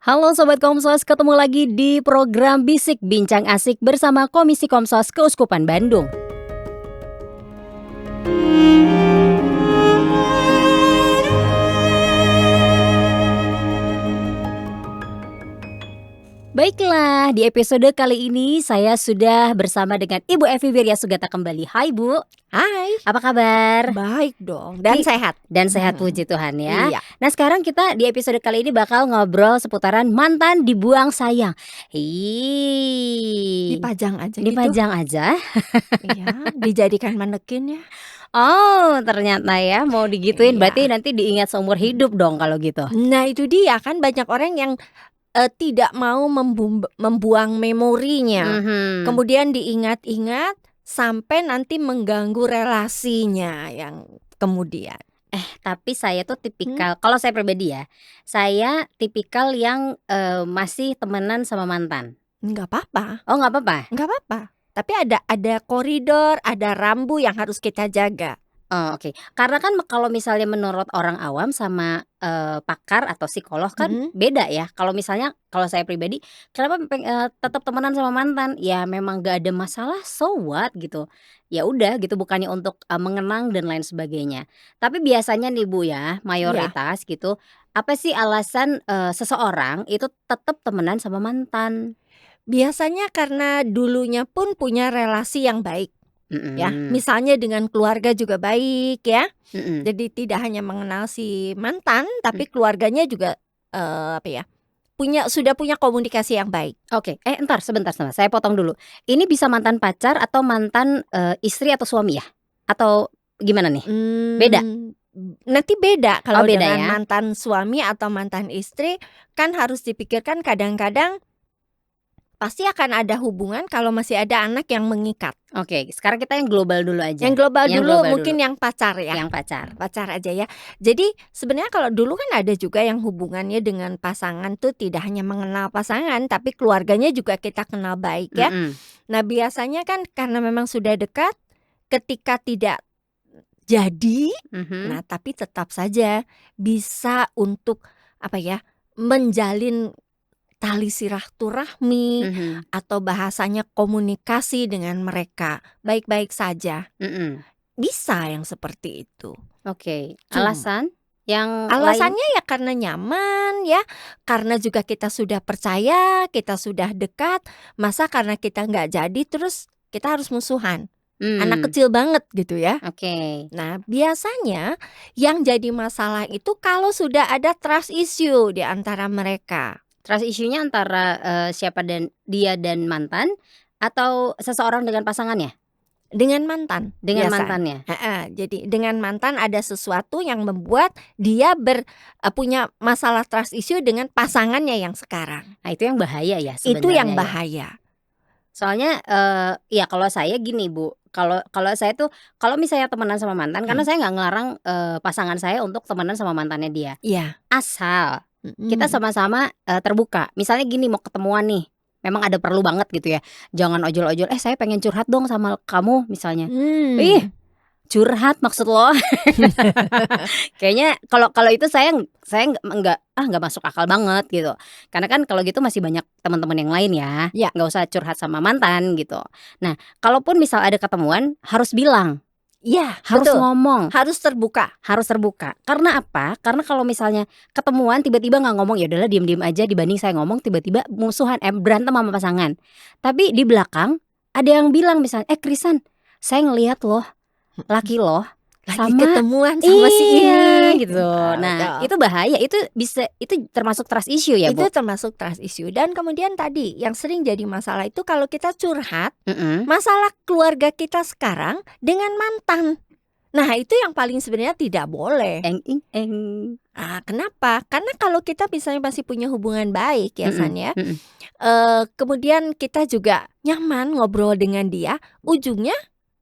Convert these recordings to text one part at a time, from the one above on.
Halo Sobat Komsos, ketemu lagi di program Bisik Bincang Asik bersama Komisi Komsos Keuskupan Bandung. Baiklah, di episode kali ini saya sudah bersama dengan Ibu Evi Wirya Sugata kembali. Hai Bu, Hai, apa kabar? baik dong dan Di- sehat. Dan sehat puji Tuhan ya. Iya. Nah sekarang kita di episode kali ini bakal ngobrol seputaran mantan dibuang sayang. Dipajang aja gitu. Dipajang aja. Iya, dijadikan manekin ya. Oh, ternyata ya mau digituin Iya. berarti nanti diingat seumur hidup dong kalau gitu. Nah, itu dia kan banyak orang yang tidak mau membuang memorinya. Mhm. Kemudian diingat-ingat sampai nanti mengganggu relasinya yang kemudian. Tapi saya tuh tipikal kalau saya pribadi ya, saya tipikal yang, masih temenan sama mantan. Nggak apa-apa, Oh nggak apa-apa? nggak apa-apa. Tapi ada koridor, ada rambu yang harus kita jaga. Oh oke. Karena kan kalau misalnya menurut orang awam sama, pakar atau psikolog kan Mhm. beda ya. Kalau misalnya kalau saya pribadi kenapa tetap temenan sama mantan, ya memang gak ada masalah, so what gitu. Ya udah gitu bukannya untuk, mengenang dan lain sebagainya. Tapi biasanya nih Bu ya, Iya. mayoritas gitu, apa sih alasan, seseorang itu tetap temenan sama mantan? Biasanya karena dulunya pun punya relasi yang baik. Ya, Mhm, misalnya dengan keluarga juga baik ya. mhm. Jadi tidak hanya mengenal si mantan, Mmm. tapi keluarganya juga apa ya, sudah punya komunikasi yang baik. Oke, entar sebentar saya potong dulu. Ini bisa mantan pacar atau mantan, istri atau suami ya? Atau gimana nih? Beda? Mmm, Nanti beda Oh kalau beda dengan ya? mantan suami atau mantan istri, kan harus dipikirkan kadang-kadang pasti akan ada hubungan kalau masih ada anak yang mengikat. Oke, sekarang kita yang global dulu aja. Yang global Yang dulu global dulu, mungkin yang pacar ya. yang pacar. Pacar aja ya. Jadi sebenarnya kalau dulu kan ada juga yang hubungannya dengan pasangan tuh tidak hanya mengenal pasangan, tapi keluarganya juga kita kenal baik ya. Mhm, Nah biasanya kan karena memang sudah dekat, ketika tidak jadi, mhm, nah tapi tetap saja bisa untuk apa ya, menjalin tali silaturahmi mhm, atau bahasanya komunikasi dengan mereka baik-baik saja. mhm. Bisa yang seperti itu. Oke, Cum alasan yang lain? Alasannya ya karena nyaman ya, karena juga kita sudah percaya, kita sudah dekat, masa karena kita nggak jadi terus kita harus musuhan. Anak Mmm, kecil banget gitu ya. oke. Nah biasanya yang jadi masalah itu kalau sudah ada trust issue di antara mereka. Trust issue-nya antara, siapa dan dia dan mantan atau seseorang dengan pasangannya? Dengan mantan Dengan biasa. mantannya? Heeh, jadi dengan mantan ada sesuatu yang membuat dia punya masalah trust issue dengan pasangannya yang sekarang. Nah itu yang bahaya ya Itu yang sebenarnya ya? bahaya. Soalnya, ya kalau saya gini Bu, kalau kalau saya tuh kalau misalnya temenan sama mantan karena Mhm. saya nggak ngelarang, pasangan saya untuk temenan sama mantannya dia. Iya. Asal kita Mhm. sama-sama, terbuka. Misalnya gini mau ketemuan nih, memang ada perlu banget gitu ya, jangan ojol-ojol, "Eh saya pengen curhat dong sama kamu," misalnya. "Ih Mmm. curhat maksud lo?" Kayaknya kalau kalau itu saya nggak masuk akal banget gitu. Karena kan kalau gitu masih banyak teman-teman yang lain ya, Ya, nggak usah curhat sama mantan gitu. Nah, kalaupun misal ada ketemuan harus bilang, iya, harus betul. ngomong, Harus terbuka. harus terbuka. Karena apa? Karena kalau misalnya ketemuan tiba-tiba nggak ngomong, ya udahlah diem-diem aja dibanding saya ngomong tiba-tiba musuhan, berantem sama pasangan. Tapi di belakang ada yang bilang misalnya, Krisan, saya ngelihat loh, laki loh Lagi sama ketemuan sama si iya, ini. gitu. Nah, Betul. itu bahaya, itu termasuk trust issue ya, Itu Bu? termasuk trust issue dan kemudian tadi yang sering jadi masalah itu kalau kita curhat, Mhm. masalah keluarga kita sekarang dengan mantan. Nah itu yang paling sebenarnya tidak boleh. Eng ing eng. Kenapa? Karena kalau kita misalnya masih punya hubungan baik ya Mhm, San ya, mhm. kemudian kita juga nyaman ngobrol dengan dia, ujungnya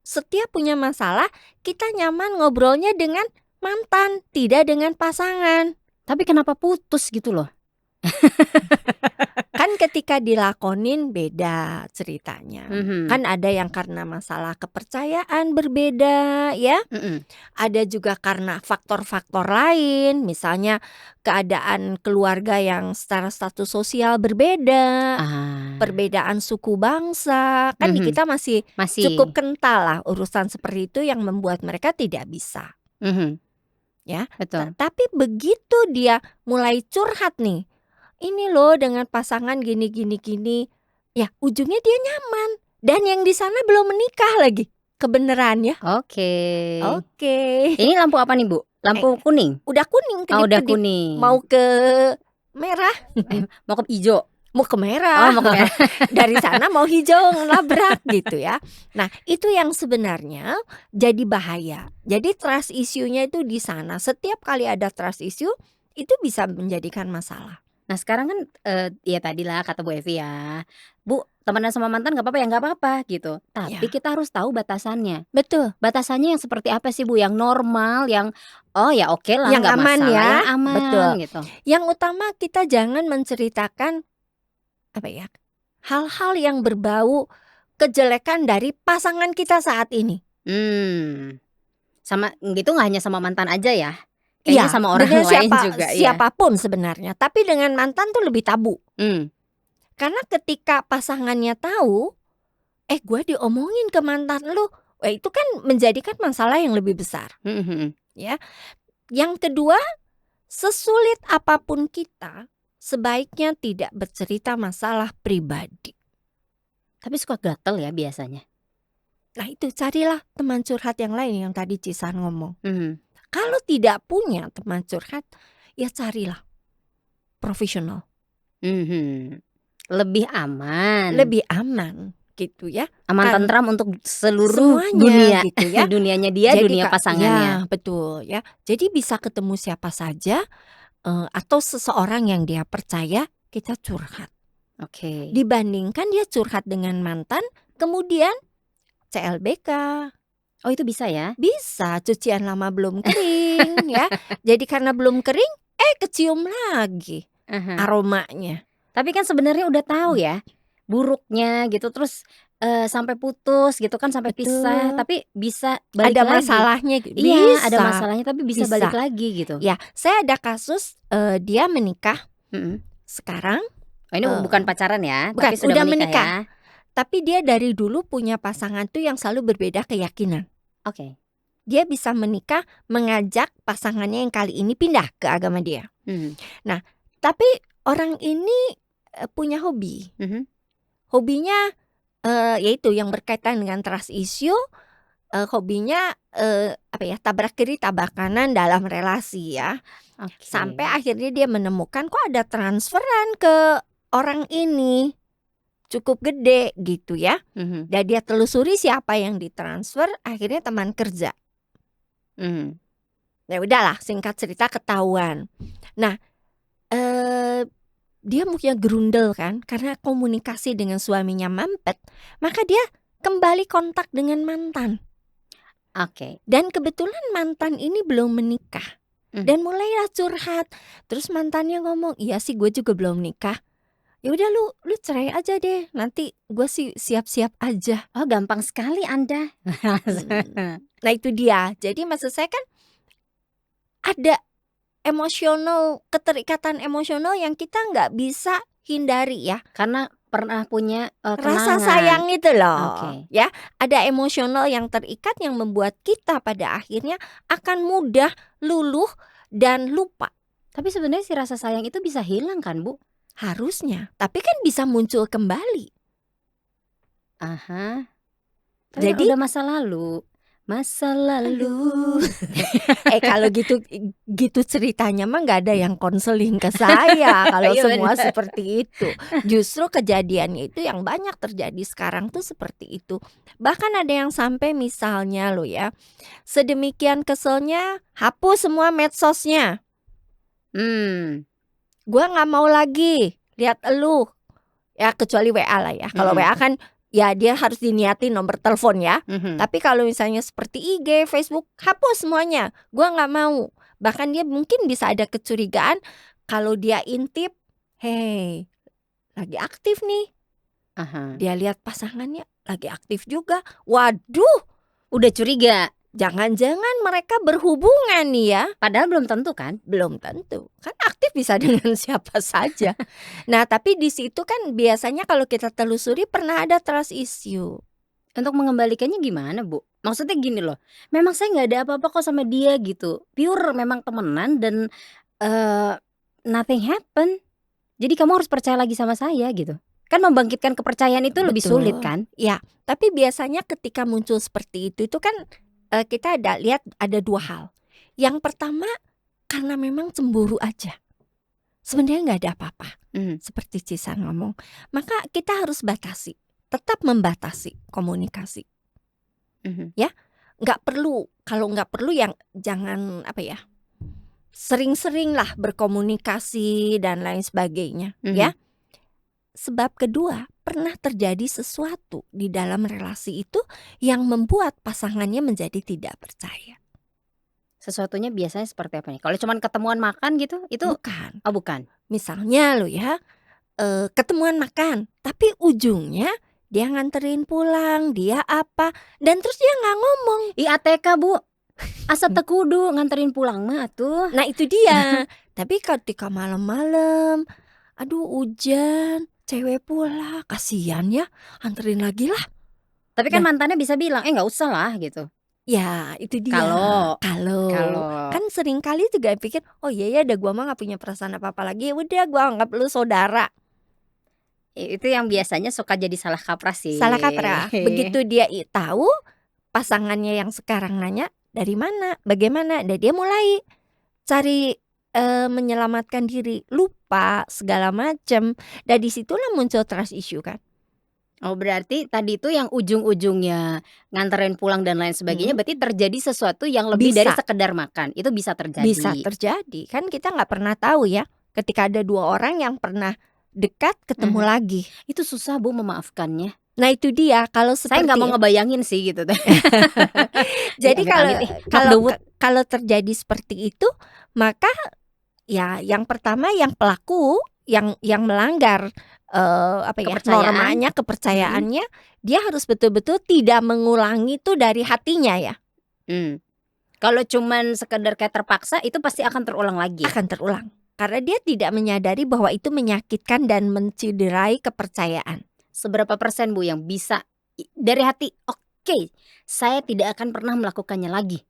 setiap punya masalah kita nyaman ngobrolnya dengan mantan, tidak dengan pasangan. Tapi kenapa putus gitu loh? Kan ketika ketika dilakonin beda ceritanya. Kan ada yang karena masalah kepercayaan berbeda ya. Ada juga karena faktor-faktor lain, misalnya keadaan keluarga yang secara status sosial berbeda, perbedaan suku bangsa. Kan di kita masih cukup kental lah urusan seperti itu yang membuat mereka tidak bisa. Ya, Betul. tapi begitu dia mulai curhat nih, ini loh dengan pasangan gini, ya ujungnya dia nyaman. Dan yang di sana belum menikah lagi, kebenarannya. Oke. Oke. Ini lampu apa nih Bu? Lampu kuning? Udah kuning, Udah kedip-kedip. kuning. Mau ke merah, Mau ke hijau. mau ke merah. Mau ke merah. Dari sana mau hijau ngelabrak gitu ya. Nah, itu yang sebenarnya jadi bahaya. Jadi trust issue-nya itu di sana. Setiap kali ada trust issue itu bisa menjadikan masalah. Nah sekarang kan ya tadilah kata Bu Evi ya, Bu temenan sama mantan gak apa-apa ya gak apa-apa gitu. Tapi Ya. kita harus tahu batasannya. Betul. Batasannya yang seperti apa sih Bu? Yang normal, yang oh ya oke lah Yang gak aman masalah, ya. yang aman Betul. gitu. Yang utama kita jangan menceritakan hal-hal yang berbau kejelekan dari pasangan kita saat ini. Sama gitu gak hanya sama mantan aja ya. Kayaknya sama orang dengan lain juga ya. siapapun sebenarnya. Tapi dengan mantan tuh lebih tabu. Karena ketika pasangannya tahu, gue diomongin ke mantan lu, itu kan menjadikan masalah yang lebih besar. Ya. Yang kedua, sesulit apapun kita, sebaiknya tidak bercerita masalah pribadi. Tapi suka gatel ya biasanya. Nah itu carilah teman curhat yang lain yang tadi Cisan ngomong. Kalau tidak punya teman curhat, ya carilah profesional. Lebih aman. Lebih aman gitu ya. Aman tentram untuk seluruh semuanya dunia gitu ya. Dunianya dia, Jadi, dunia pasangannya. Ya betul ya. Jadi bisa ketemu siapa saja atau seseorang yang dia percaya, kita curhat. Oke. Dibandingkan dia curhat dengan mantan, kemudian CLBK. Oh itu bisa ya? Bisa, cucian lama belum kering ya. Jadi karena belum kering, kecium lagi aromanya. Tapi kan sebenarnya udah tahu ya buruknya gitu, terus sampai putus gitu kan, sampai pisah, tapi bisa balik ada lagi. masalahnya. Iya, ada masalahnya tapi bisa balik lagi gitu. Ya, saya ada kasus dia menikah sekarang. Oh, ini bukan pacaran ya, bukan, tapi sudah menikah ya. Tapi dia dari dulu punya pasangan tuh yang selalu berbeda keyakinan. Oke. Dia bisa menikah, mengajak pasangannya yang kali ini pindah ke agama dia. Nah, tapi orang ini punya hobi. Hobinya yaitu yang berkaitan dengan trust issue. Hobinya tabrak kiri tabrak kanan dalam relasi ya. Sampai akhirnya dia menemukan kok ada transferan ke orang ini cukup gede gitu ya. Dan dia telusuri siapa yang ditransfer, akhirnya teman kerja. Ya udahlah, singkat cerita ketahuan. Nah, dia punya gerundel kan, karena komunikasi dengan suaminya mampet, maka dia kembali kontak dengan mantan. Oke. Dan kebetulan mantan ini belum menikah. Dan mulailah curhat. Terus mantannya ngomong, iya sih gue juga belum nikah. Ya udah lu cerai aja deh, nanti gue sih siap-siap aja. Oh gampang sekali Anda. Nah itu dia. Jadi maksud saya kan ada emosional, keterikatan emosional yang kita nggak bisa hindari ya. Karena pernah punya rasa sayang itu loh. Okay. Ya, ada emosional yang terikat yang membuat kita pada akhirnya akan mudah luluh dan lupa. Tapi sebenarnya si rasa sayang itu bisa hilang kan, Bu? Harusnya, tapi kan bisa muncul kembali. Jadi udah masa lalu. Kalau gitu ceritanya mah nggak ada yang konseling ke saya kalau semua seperti itu. Justru kejadiannya itu yang banyak terjadi sekarang tuh seperti itu. Bahkan ada yang sampai misalnya lo ya, sedemikian keselnya hapus semua medsosnya. Gua nggak mau lagi lihat elu. Ya kecuali WA lah ya. Kalau WA kan ya dia harus diniatin nomor telepon ya. Tapi kalau misalnya seperti IG, Facebook, hapus semuanya. Gua nggak mau. Bahkan dia mungkin bisa ada kecurigaan kalau dia intip, hey, lagi aktif nih. Aha. Dia lihat pasangannya lagi aktif juga. Waduh, Udah curiga. jangan-jangan mereka berhubungan nih ya. Padahal belum tentu kan? Belum tentu. Kan aktif bisa dengan siapa saja. Nah, tapi di situ kan biasanya kalau kita telusuri pernah ada trust issue. Untuk mengembalikannya gimana, Bu? Maksudnya gini loh, memang saya nggak ada apa-apa kok sama dia gitu. Pure memang temenan dan nothing happen. Jadi kamu harus percaya lagi sama saya gitu. Kan membangkitkan kepercayaan itu lebih Betul. sulit kan? Ya, tapi biasanya ketika muncul seperti itu kan kita lihat ada dua hal. Yang pertama karena memang cemburu aja. Sebenarnya nggak ada apa-apa. Seperti Cisan ngomong. Maka kita harus batasi. Tetap membatasi komunikasi. Ya, nggak perlu. Kalau nggak perlu yang jangan sering-sering lah berkomunikasi dan lain sebagainya. Ya. Sebab kedua, pernah terjadi sesuatu di dalam relasi itu yang membuat pasangannya menjadi tidak percaya. Sesuatunya biasanya seperti apa nih? Kalau cuman ketemuan makan gitu, itu Bukan. Oh bukan. Misalnya lo ya, ketemuan makan, tapi ujungnya dia nganterin pulang, dia apa, dan terus dia nggak ngomong. ATK Bu, asa tekudu nganterin pulang mah tuh. Nah itu dia. Tapi ketika malam-malam, aduh hujan, cewek pula, kasihan ya, anterin lagi lah. Tapi kan mantannya bisa bilang, nggak usah lah gitu. Ya itu dia. Kalau kan sering kali juga pikir, oh iya ya, ada gua mah nggak punya perasaan apa-apa lagi, ya udah gua anggap lu saudara. Itu yang biasanya suka jadi salah kaprah sih. Salah kaprah. Begitu dia tahu pasangannya yang sekarang nanya dari mana, bagaimana, dan dia mulai cari menyelamatkan diri, lupa segala macam. Dan disitulah muncul trust issue kan. Oh berarti tadi itu yang ujung-ujungnya nganterin pulang dan lain sebagainya, berarti terjadi sesuatu yang lebih dari sekedar makan. Itu bisa terjadi. Bisa terjadi. Kan kita nggak pernah tahu ya, ketika ada dua orang yang pernah dekat ketemu lagi. Itu susah Bu memaafkannya. Nah itu dia, kalau saya nggak mau ngebayangin sih gitu. Jadi kalau terjadi seperti itu, maka ya yang pertama yang pelaku yang melanggar normanya, kepercayaannya, dia harus betul-betul tidak mengulangi itu dari hatinya ya. Kalau cuman sekedar kayak terpaksa, itu pasti akan terulang lagi. Akan terulang. Karena dia tidak menyadari bahwa itu menyakitkan dan mencederai kepercayaan. Seberapa persen Bu yang bisa dari hati, oke, saya tidak akan pernah melakukannya lagi?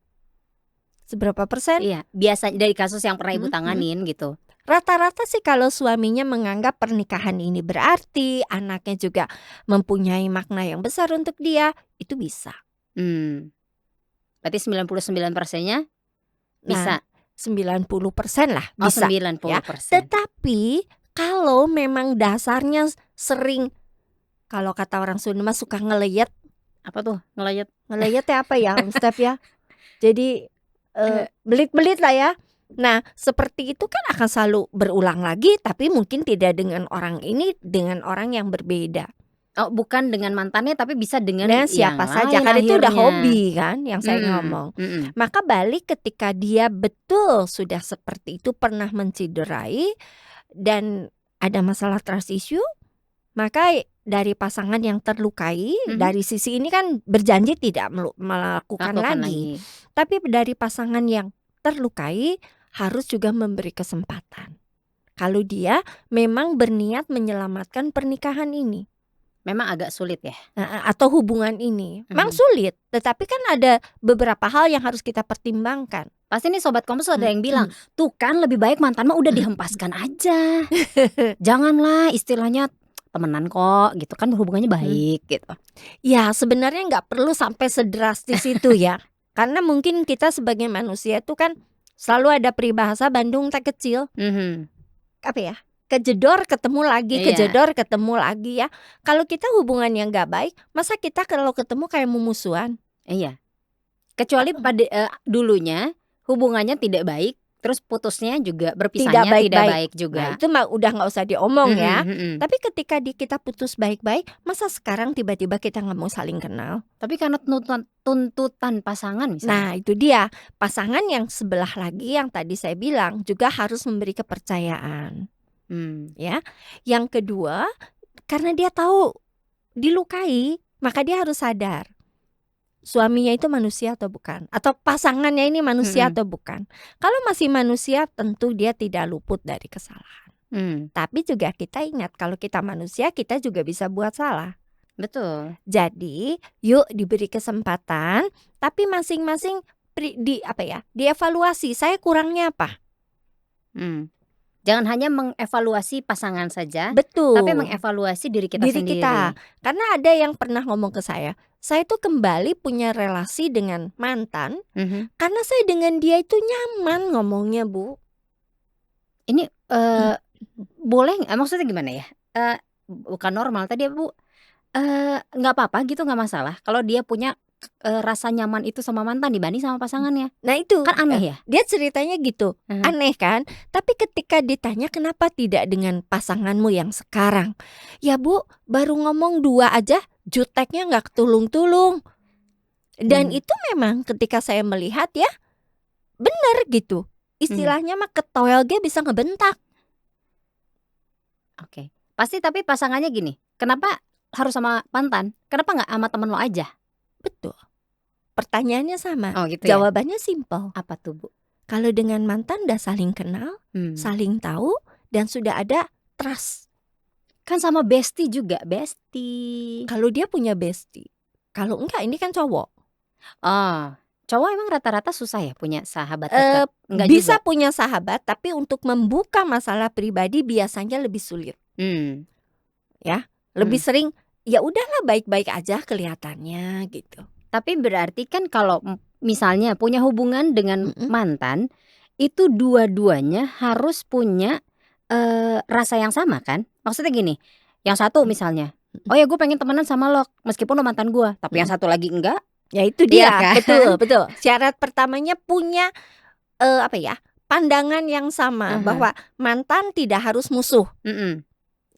Seberapa persen? Iya, biasanya dari kasus yang pernah Ibu tanganin gitu. Rata-rata sih kalau suaminya menganggap pernikahan ini berarti, anaknya juga mempunyai makna yang besar untuk dia, itu bisa. Berarti 99%-nya bisa. 90% lah bisa. 90%. Ya. Tetapi kalau memang dasarnya sering, kalau kata orang Sunda mah suka ngeleyet. Apa tuh ngeleyet? Ngeleyet ya apa ya Om Step ya? Jadi belit-belit lah ya. Nah seperti itu kan akan selalu berulang lagi, tapi mungkin tidak dengan orang ini, dengan orang yang berbeda. Oh bukan dengan mantannya, tapi bisa dengan siapa saja. Kan itu udah hobi kan yang saya ngomong. Maka balik ketika dia betul sudah seperti itu, pernah mencederai dan ada masalah trust issue, maka dari pasangan yang terlukai, dari sisi ini kan berjanji tidak melakukan lagi. Tapi dari pasangan yang terlukai harus juga memberi kesempatan. Kalau dia memang berniat menyelamatkan pernikahan ini. Memang agak sulit ya. Atau hubungan ini. Memang sulit. Tetapi kan ada beberapa hal yang harus kita pertimbangkan. Pasti nih Sobat Kompas ada yang bilang, tuh kan lebih baik mantan mah udah dihempaskan aja. Janganlah istilahnya temenan kok gitu kan, hubungannya baik gitu. Ya sebenarnya nggak perlu sampai sedrastis itu ya. Karena mungkin kita sebagai manusia itu kan selalu ada peribahasa Bandung tak kecil. Apa ya? Kejedor ketemu lagi, kejedor ketemu lagi ya. Kalau kita hubungan yang gak baik, masa kita kalau ketemu kayak memusuhan? Iya. Kecuali pada dulunya hubungannya tidak baik, terus putusnya juga berpisahnya tidak baik juga. Nah, itu mah udah gak usah diomong ya. Tapi ketika kita putus baik-baik, masa sekarang tiba-tiba kita gak mau saling kenal? Tapi karena tuntutan pasangan misalnya. Nah itu dia, pasangan yang sebelah lagi yang tadi saya bilang juga harus memberi kepercayaan. Ya. Yang kedua, karena dia tahu dilukai, maka dia harus sadar suaminya itu manusia atau bukan, atau pasangannya ini manusia atau bukan. Kalau masih manusia, tentu dia tidak luput dari kesalahan. Tapi juga kita ingat, kalau kita manusia, kita juga bisa buat salah. Betul. Jadi yuk diberi kesempatan, tapi masing-masing dievaluasi, saya kurangnya apa. Jangan hanya mengevaluasi pasangan saja, Betul. tapi mengevaluasi diri kita sendiri. Karena ada yang pernah ngomong ke saya tuh kembali punya relasi dengan mantan, karena saya dengan dia itu nyaman ngomongnya, Bu. Ini boleh nggak? Maksudnya gimana ya? Bukan normal tadi Bu. Nggak apa-apa gitu, nggak masalah kalau dia punya rasa nyaman itu sama mantan dibanding sama pasangannya. Nah itu kan aneh ya. Dia ceritanya gitu, aneh kan. Tapi ketika ditanya kenapa tidak dengan pasanganmu yang sekarang, ya Bu, baru ngomong 2 aja juteknya nggak ketulung-tulung. Dan itu memang ketika saya melihat ya benar gitu. Istilahnya mah ketoel ge bisa ngebentak. Oke. Pasti tapi pasangannya gini, kenapa harus sama mantan? Kenapa nggak sama temen lo aja? Betul. Pertanyaannya sama. Oh gitu. Jawabannya simpel. Apa tuh Bu? Kalau dengan mantan udah saling kenal, saling tahu, dan sudah ada trust. Kan sama bestie juga, bestie. Kalau dia punya bestie. Kalau enggak, ini kan cowok. Cowok emang rata-rata susah ya punya sahabat dekat? Enggak bisa juga. Punya sahabat, tapi untuk membuka masalah pribadi biasanya lebih sulit. Ya, lebih sering ya udahlah baik-baik aja kelihatannya gitu. Tapi berarti kan kalau misalnya punya hubungan dengan mantan, itu dua-duanya harus punya rasa yang sama kan? Maksudnya gini, yang satu misalnya, oh ya gue pengen temenan sama lo meskipun lo mantan gue, tapi yang satu lagi enggak. Ya itu dia, kan? betul. Syarat pertamanya punya pandangan yang sama, bahwa mantan tidak harus musuh.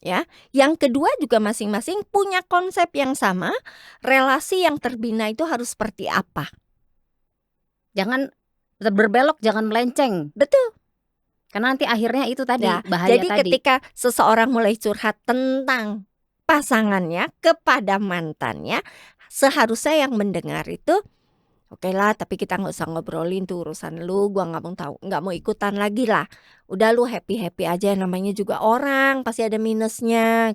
Ya, yang kedua juga masing-masing punya konsep yang sama, relasi yang terbina itu harus seperti apa. Jangan berbelok, jangan melenceng. Betul. Karena nanti akhirnya itu tadi bahaya. Jadi ketika seseorang mulai curhat tentang pasangannya kepada mantannya, seharusnya yang mendengar itu oke lah, tapi kita nggak usah ngobrolin tuh urusan lu, gua nggak mau ikutan lagi lah. Udah lu happy aja, namanya juga orang pasti ada minusnya.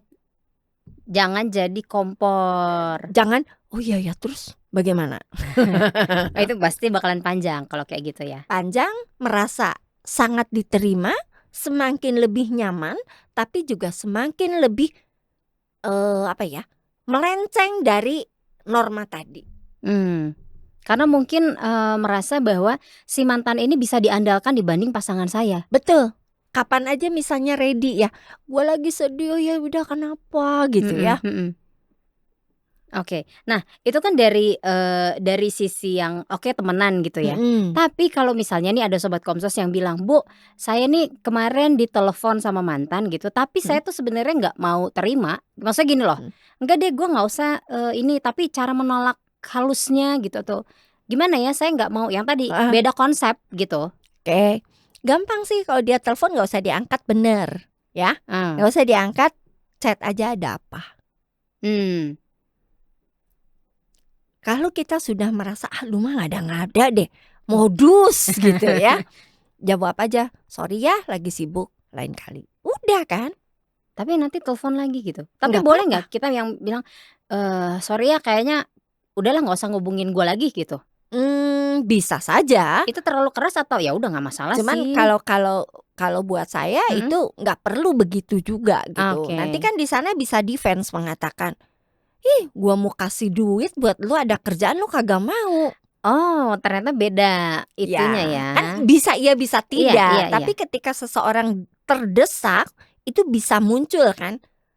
Jangan jadi kompor. Jangan, oh iya ya terus bagaimana? Itu pasti bakalan panjang kalau kayak gitu ya. Panjang, merasa sangat diterima, semakin lebih nyaman, tapi juga semakin lebih melenceng dari norma tadi. Karena mungkin merasa bahwa si mantan ini bisa diandalkan dibanding pasangan saya. Betul. Kapan aja misalnya ready ya, gue lagi sedih, ya udah kenapa gitu ya. Oke. Nah itu kan dari sisi yang oke temenan gitu ya. Tapi kalau misalnya nih ada sobat Komsos yang bilang, Bu, saya nih kemarin ditelepon sama mantan gitu, tapi saya tuh sebenarnya nggak mau terima. Maksudnya gini loh, enggak deh gue nggak usah ini, tapi cara menolak halusnya gitu tuh gimana ya, saya nggak mau yang tadi, beda konsep gitu. Oke, gampang sih kalau dia telepon nggak usah diangkat, bener ya, nggak usah diangkat, chat aja ada apa. Kalau kita sudah merasa lu mah ngada-ngada deh, modus gitu ya, jawab aja, sorry ya lagi sibuk, lain kali. Udah kan. Tapi nanti telepon lagi gitu. Tapi boleh nggak kita yang bilang sorry ya kayaknya udahlah nggak usah ngubungin gue lagi gitu. Bisa saja. Itu terlalu keras atau ya udah nggak masalah. Cuman sih. kalau buat saya itu nggak perlu begitu juga gitu. Nanti kan di sana bisa defense mengatakan, ih gua mau kasih duit buat lu, ada kerjaan lu kagak mau. Oh ternyata beda itunya ya. Kan bisa iya bisa tidak. Tapi ketika seseorang terdesak itu bisa muncul kan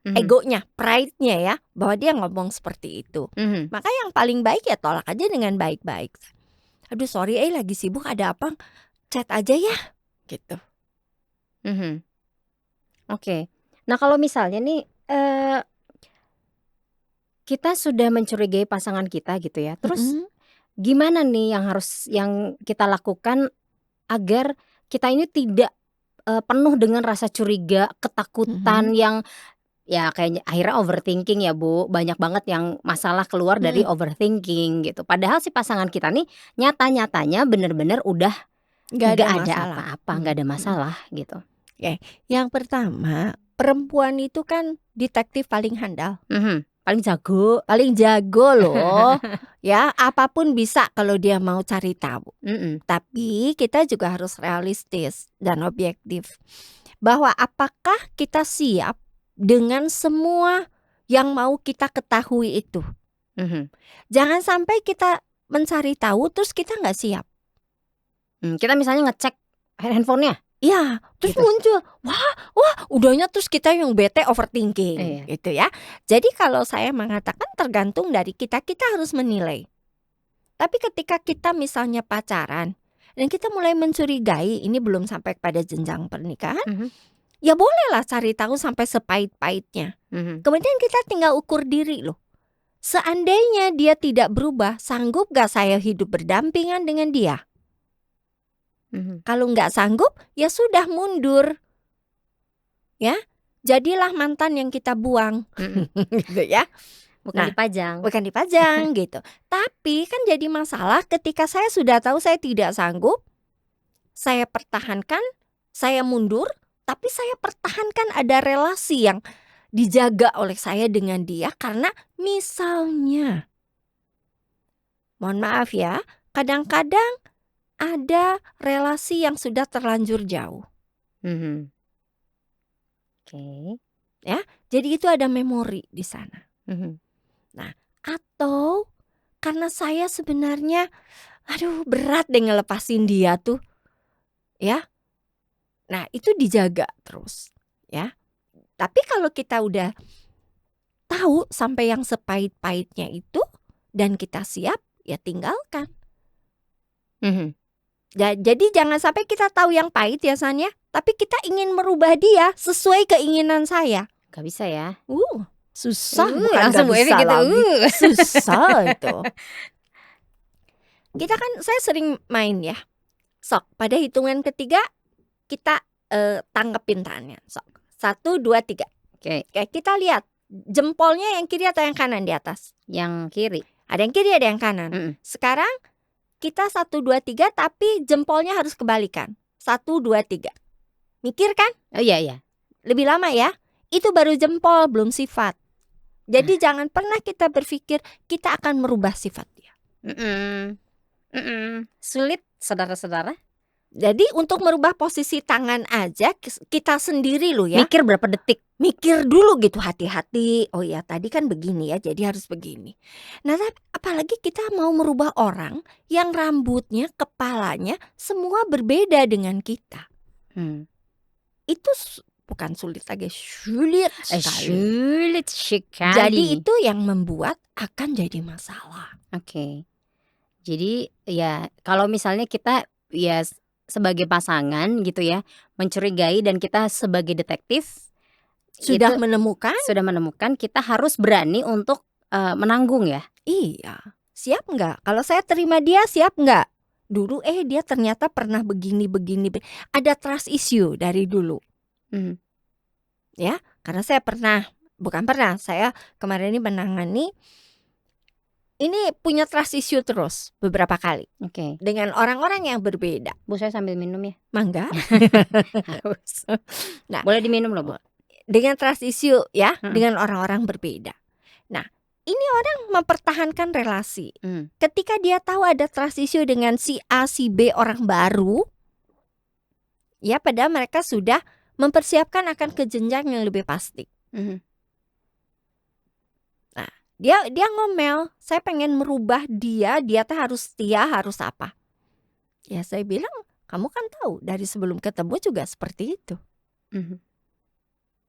egonya, pride-nya ya, bahwa dia ngomong seperti itu. Maka yang paling baik ya tolak aja dengan baik-baik. Aduh sorry lagi sibuk, ada apa, chat aja ya gitu. Oke. Nah kalau misalnya nih kita sudah mencurigai pasangan kita gitu ya, terus gimana nih yang kita lakukan agar kita ini tidak penuh dengan rasa curiga, ketakutan Mhm. yang ya kayaknya akhirnya overthinking ya Bu, banyak banget yang masalah keluar dari Mhm. overthinking gitu. Padahal si pasangan kita nih nyata-nyatanya bener-bener udah Nggak nggak ada ada masalah. apa-apa, nggak ada Mhm. masalah gitu. Oke, yang pertama, perempuan itu kan detektif paling handal. Paling jago. Paling jago loh. Ya, apapun bisa kalau dia mau cari tahu. Tapi kita juga harus realistis dan objektif. Bahwa apakah kita siap dengan semua yang mau kita ketahui itu. Jangan sampai kita mencari tahu terus kita nggak siap. Kita misalnya ngecek handphonenya. Iya, terus Gitu. muncul, wah, udahnya terus kita yang bete overthinking, Iya. gitu ya. Jadi kalau saya mengatakan tergantung dari kita harus menilai. Tapi ketika kita misalnya pacaran dan kita mulai mencurigai ini belum sampai pada jenjang pernikahan, ya bolehlah cari tahu sampai sepahit-pahitnya. Kemudian kita tinggal ukur diri loh. Seandainya dia tidak berubah, sanggup gak saya hidup berdampingan dengan dia? Kalau nggak sanggup, ya sudah mundur. Ya, jadilah mantan yang kita buang, gitu ya. Bukan dipajang. Bukan dipajang gitu. Tapi kan jadi masalah ketika saya sudah tahu saya tidak sanggup, saya pertahankan, saya mundur, tapi saya pertahankan ada relasi yang dijaga oleh saya dengan dia karena misalnya, mohon maaf ya, kadang-kadang ada relasi yang sudah terlanjur jauh. Oke. Ya, jadi itu ada memori di sana. Nah, atau karena saya sebenarnya berat deh ngelepasin dia tuh. Ya. Nah, itu dijaga terus, ya. Tapi kalau kita udah tahu sampai yang sepahit-pahitnya itu dan kita siap, ya tinggalkan. Jadi jangan sampai kita tahu yang pahit ya San ya, tapi kita ingin merubah dia sesuai keinginan saya. Gak bisa ya. Susah bukan langsung gak bisa gitu. lagi. Susah itu. Kita kan saya sering main ya. Sok pada hitungan ketiga kita tanggepin tangannya. Sok 1, 2, 3. Oke, kita lihat jempolnya yang kiri atau yang kanan di atas? Yang kiri. Ada yang kiri ada yang kanan. Sekarang kita 1, 2, 3 tapi jempolnya harus kebalikan. 1, 2, 3. Mikir kan? Oh iya. Lebih lama ya. Itu baru jempol belum sifat. Jadi jangan pernah kita berpikir kita akan merubah sifat dia. Sulit saudara-saudara. Jadi untuk merubah posisi tangan aja kita sendiri loh ya. Mikir berapa detik. Mikir dulu gitu hati-hati. Oh ya tadi kan begini ya jadi harus begini. Nah apalagi kita mau merubah orang yang rambutnya, kepalanya semua berbeda dengan kita. Itu bukan sulit lagi, sulit sekali. Sulit sekali. Jadi itu yang membuat akan jadi masalah. Oke. Jadi ya kalau misalnya kita ya sebagai pasangan gitu ya mencurigai dan kita sebagai detektif sudah menemukan kita harus berani untuk menanggung ya. Iya, siap nggak? Kalau saya terima dia siap nggak? Dulu dia ternyata pernah begini. Ada trust issue dari dulu. Ya, karena saya saya kemarin ini menangani ini punya trust issue terus beberapa kali. Oke. Dengan orang-orang yang berbeda. Bu saya sambil minum ya. Mangga. Harus. Nah, boleh diminum loh Bu. Dengan trust issue ya, dengan orang-orang berbeda. Nah, ini orang mempertahankan relasi. Ketika dia tahu ada trust issue dengan si A, si B orang baru, ya padahal mereka sudah mempersiapkan akan ke jenjang yang lebih pasti. Nah, dia ngomel, saya pengen merubah dia tuh harus setia, harus apa? Ya saya bilang, kamu kan tahu dari sebelum ketemu juga seperti itu.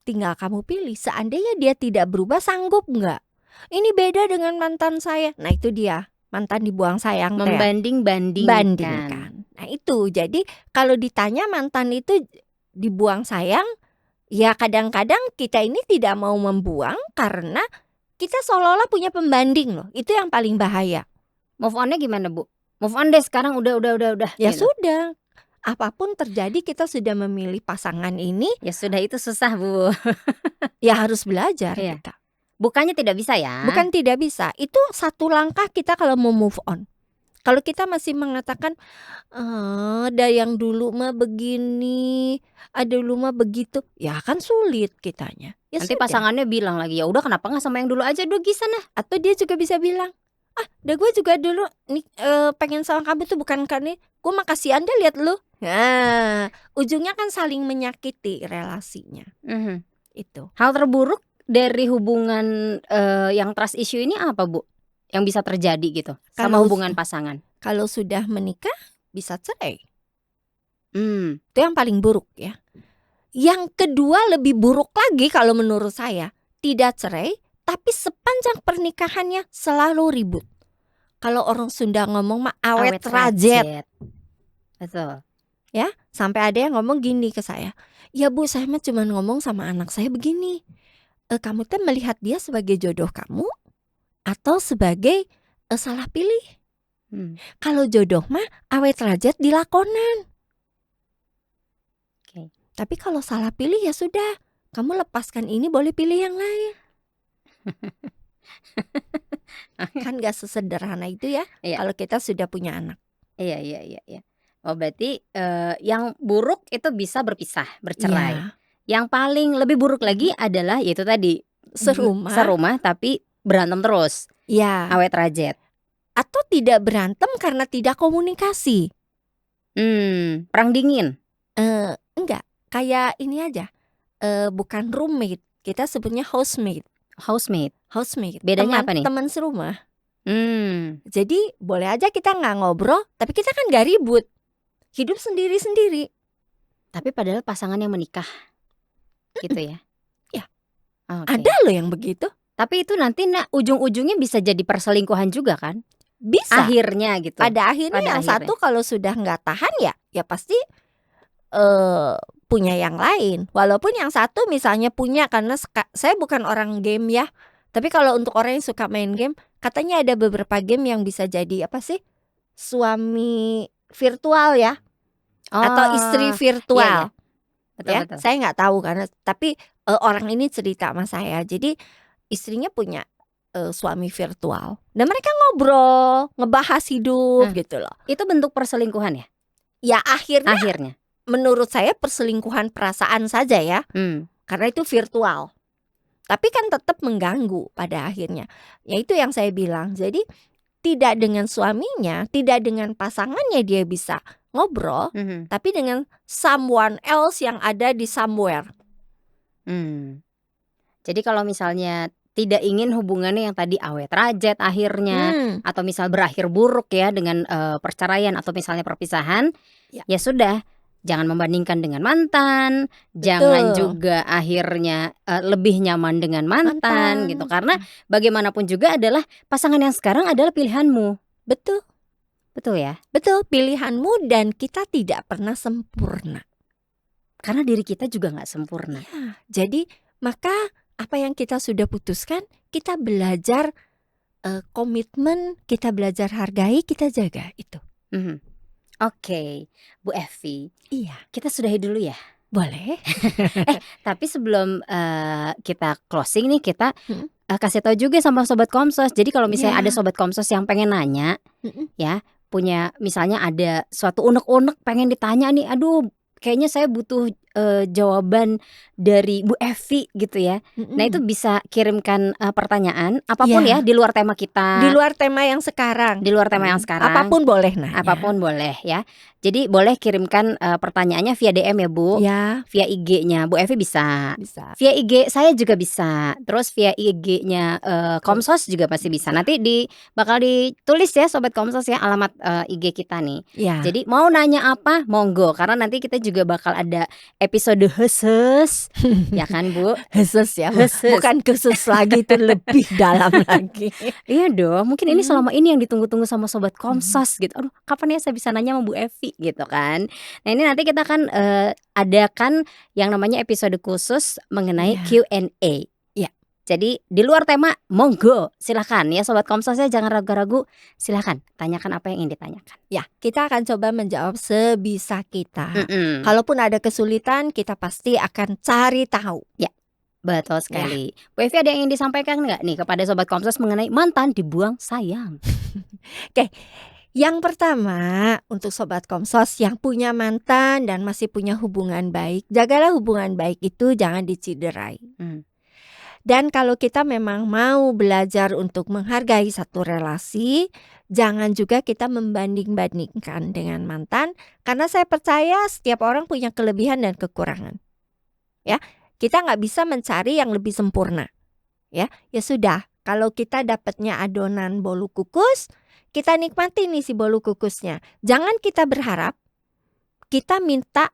Tinggal kamu pilih, seandainya dia tidak berubah sanggup nggak? Ini beda dengan mantan saya. Nah itu dia, mantan dibuang sayang. Membanding-bandingkan. Nah itu, jadi kalau ditanya mantan itu dibuang sayang, ya kadang-kadang kita ini tidak mau membuang karena kita seolah-olah punya pembanding loh. Itu yang paling bahaya. Move on-nya gimana Bu? Move on deh sekarang udah. Ya gitu. Sudah. apapun terjadi kita sudah memilih pasangan ini, Ya sudah, itu susah Bu. ya harus belajar Iya. kita. Bukannya tidak bisa ya? Bukan tidak bisa, itu satu langkah kita kalau mau move on. Kalau kita masih mengatakan, ada yang dulu mah begini, ada dulu mah begitu, ya kan sulit kitanya. Ya Nanti sudah. pasangannya bilang lagi, ya udah kenapa nggak sama yang dulu aja, udah sana. Atau dia juga bisa bilang, udah gue juga dulu nih pengen sama kamu tuh bukan karena gue mah kasihan deh lihat lu. Nah, ujungnya kan saling menyakiti relasinya. Itu. Hal terburuk dari hubungan yang trust issue ini apa Bu? Yang bisa terjadi gitu sama Kalau- hubungan pasangan? Kalau sudah menikah bisa cerai. Hmm. Itu yang paling buruk ya. Yang kedua lebih buruk lagi kalau menurut saya, tidak cerai tapi sepanjang pernikahannya selalu ribut. Kalau orang Sunda ngomong mah awet rajet. Betul. Ya, sampai ada yang ngomong gini ke saya, ya Bu, saya mah cuma ngomong sama anak saya begini, kamu tuh melihat dia sebagai jodoh kamu atau sebagai salah pilih? Kalau jodoh mah awet rajat dilakonan. Okay. Tapi kalau salah pilih ya sudah, kamu lepaskan ini, boleh pilih yang lain. Kan gak sesederhana itu ya. Iya. Kalau kita sudah punya anak. Iya. Oh berarti yang buruk itu bisa berpisah, bercerai. Ya. Yang paling lebih buruk lagi adalah yaitu tadi serumah tapi berantem terus. Ya. Awet rajet. Atau tidak berantem karena tidak komunikasi. Perang dingin. Enggak, kayak ini aja. Bukan roommate, kita sebutnya housemate. Bedanya apa nih? Teman serumah. Jadi boleh aja kita nggak ngobrol, tapi kita kan nggak ribut, hidup sendiri-sendiri. Tapi padahal pasangan yang menikah, gitu ya? Ya. Okay. Ada loh yang begitu. Tapi itu nanti ujung-ujungnya bisa jadi perselingkuhan juga kan? Bisa. Akhirnya gitu. Pada akhirnya yang satu kalau sudah nggak tahan ya pasti punya yang lain. Walaupun yang satu misalnya punya, karena saya bukan orang game ya. Tapi kalau untuk orang yang suka main game, katanya ada beberapa game yang bisa jadi apa sih? Suami virtual ya. Atau istri virtual. Iya. Betul. Saya nggak tahu karena tapi orang ini cerita sama saya. Jadi istrinya punya suami virtual. Dan mereka ngobrol, ngebahas hidup gitu loh. Itu bentuk perselingkuhan ya? Ya akhirnya. Menurut saya perselingkuhan perasaan saja ya. Karena itu virtual. Tapi kan tetap mengganggu pada akhirnya. Ya itu yang saya bilang. Jadi tidak dengan suaminya, tidak dengan pasangannya dia bisa ngobrol, tapi dengan someone else yang ada di somewhere. Jadi kalau misalnya tidak ingin hubungannya yang tadi awet rajet akhirnya, atau misal berakhir buruk ya dengan perceraian atau misalnya perpisahan, ya sudah. Jangan membandingkan dengan mantan. Betul. Jangan juga akhirnya lebih nyaman dengan mantan gitu. Karena bagaimanapun juga adalah pasangan yang sekarang adalah pilihanmu. Betul ya? Betul, pilihanmu dan kita tidak pernah sempurna. Karena diri kita juga gak sempurna ya, jadi maka apa yang kita sudah putuskan, kita belajar komitmen, kita belajar hargai, kita jaga itu. Oke, Bu Evi. Iya. Kita sudahi dulu ya? Boleh. Tapi sebelum kita closing nih, kita kasih tahu juga sama Sobat Komsos. Jadi kalau misalnya ada Sobat Komsos yang pengen nanya, ya punya misalnya ada suatu unek-unek pengen ditanya nih, aduh kayaknya saya butuh jawaban dari Bu Evi gitu ya. Nah itu bisa kirimkan pertanyaan apapun ya di luar tema kita. Di luar tema yang sekarang. Apapun boleh Apapun boleh ya. Jadi boleh kirimkan pertanyaannya via DM ya Bu. Ya. Via IG-nya Bu Evi bisa. Via IG saya juga bisa. Terus via IG-nya Komsos juga pasti bisa. Nanti bakal ditulis ya Sobat Komsos ya alamat IG kita nih. Ya. Jadi mau nanya apa monggo, karena nanti kita juga bakal ada episode khusus ya kan Bu? Khusus ya, bukan khusus lagi, itu lebih dalam lagi. Iya dong, mungkin ini selama ini yang ditunggu-tunggu sama Sobat Komsos gitu. Aduh kapan ya saya bisa nanya sama Bu Evi gitu kan. Nah ini nanti kita akan adakan yang namanya episode khusus mengenai Q&A. Jadi di luar tema, monggo silakan ya Sobat Komsos ya, jangan ragu-ragu, silakan tanyakan apa yang ingin ditanyakan. Ya, kita akan coba menjawab sebisa kita. Kalaupun ada kesulitan, kita pasti akan cari tahu. Ya, betul sekali. Bu Evi ada yang ingin disampaikan nggak nih kepada Sobat Komsos mengenai mantan dibuang sayang? Oke. Yang pertama, untuk Sobat Komsos yang punya mantan dan masih punya hubungan baik, jagalah hubungan baik itu, jangan diciderai. Dan kalau kita memang mau belajar untuk menghargai satu relasi, jangan juga kita membanding-bandingkan dengan mantan, karena saya percaya setiap orang punya kelebihan dan kekurangan. Ya, kita nggak bisa mencari yang lebih sempurna. Ya sudah, kalau kita dapatnya adonan bolu kukus, kita nikmati nih si bolu kukusnya. Jangan kita berharap, kita minta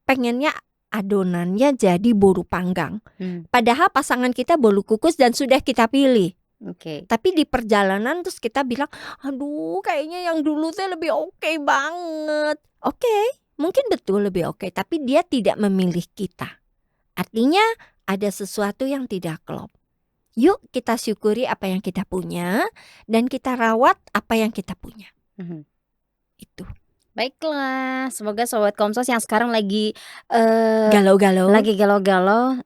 pengennya adonannya jadi bolu panggang. Padahal pasangan kita bolu kukus dan sudah kita pilih. Tapi di perjalanan terus kita bilang, aduh kayaknya yang dulu tuh lebih oke banget. Oke, mungkin betul lebih oke, tapi dia tidak memilih kita. Artinya ada sesuatu yang tidak klop. Yuk kita syukuri apa yang kita punya dan kita rawat apa yang kita punya. Itu. Baiklah, semoga Sobat Komsos yang sekarang lagi galau-galau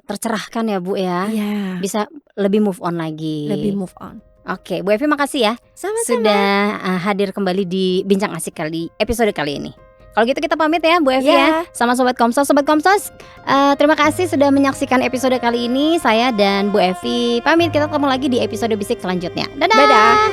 tercerahkan ya Bu ya. Bisa lebih move on lagi. Oke, Bu Evi makasih ya. Sama-sama. Sudah hadir kembali di Bincang Asik episode kali ini. Kalau gitu kita pamit ya Bu Evi ya, sama Sobat Komsos. Sobat Komsos, terima kasih sudah menyaksikan episode kali ini. Saya dan Bu Evi pamit, kita ketemu lagi di episode Bisik selanjutnya. Dadah.